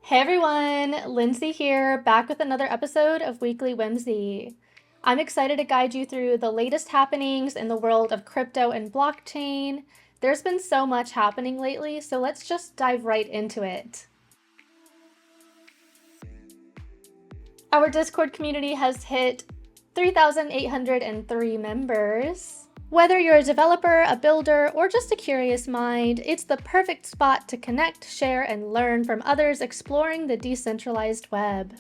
Hey everyone, Lindsey here, back with another episode of Weekly Whimsy. I'm excited to guide you through the latest happenings in the world of crypto and blockchain. There's been so much happening lately, so let's just dive right into it. Our Discord community has hit 3,803 members. Whether you're a developer, a builder, or just a curious mind, it's the perfect spot to connect, share, and learn from others exploring the decentralized web.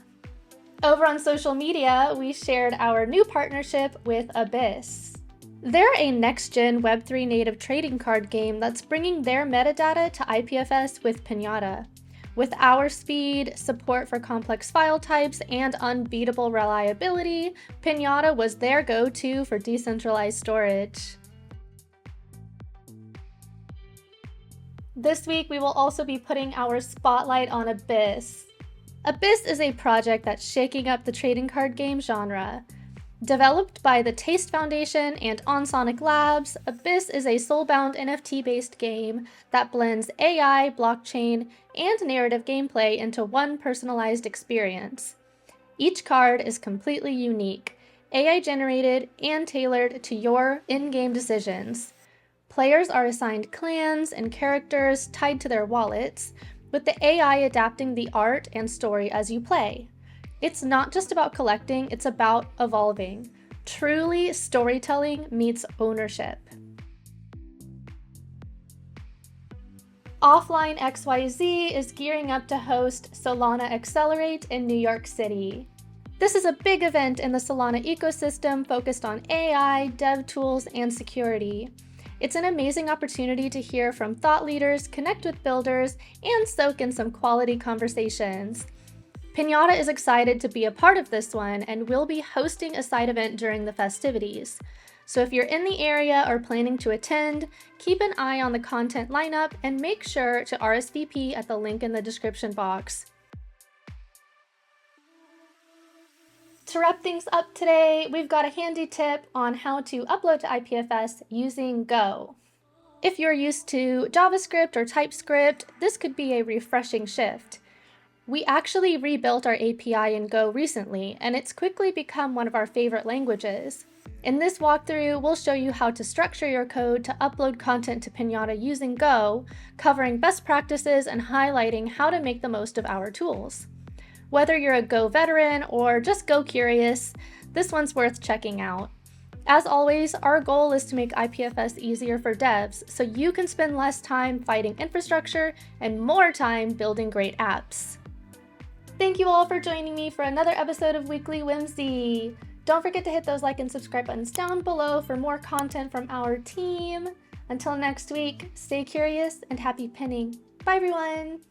Over on social media, we shared our new partnership with Abyss. They're a next-gen Web3 native trading card game that's bringing their metadata to IPFS with Pinata. With our speed, support for complex file types, and unbeatable reliability, Pinata was their go-to for decentralized storage. This week, we will also be putting our spotlight on Abyss. Abyss is a project that's shaking up the trading card game genre. Developed by the Taste Foundation and Onsonic Labs, Abyss is a soulbound NFT-based game that blends AI, blockchain, and narrative gameplay into one personalized experience. Each card is completely unique, AI-generated, and tailored to your in-game decisions. Players are assigned clans and characters tied to their wallets, with the AI adapting the art and story as you play. It's not just about collecting, it's about evolving. Truly, storytelling meets ownership. Offline XYZ is gearing up to host Solana Accelerate in New York City. This is a big event in the Solana ecosystem focused on AI, dev tools, and security. It's an amazing opportunity to hear from thought leaders, connect with builders, and soak in some quality conversations. Pinata is excited to be a part of this one and will be hosting a side event during the festivities. So if you're in the area or planning to attend, keep an eye on the content lineup and make sure to RSVP at the link in the description box. To wrap things up today, we've got a handy tip on how to upload to IPFS using Go. If you're used to JavaScript or TypeScript, this could be a refreshing shift. We actually rebuilt our API in Go recently, and it's quickly become one of our favorite languages. In this walkthrough, we'll show you how to structure your code to upload content to Pinata using Go, covering best practices and highlighting how to make the most of our tools. Whether you're a Go veteran or just Go curious, this one's worth checking out. As always, our goal is to make IPFS easier for devs so you can spend less time fighting infrastructure and more time building great apps. Thank you all for joining me for another episode of Weekly Whimsy. Don't forget to hit those like and subscribe buttons down below for more content from our team. Until next week, stay curious and happy pinning. Bye everyone!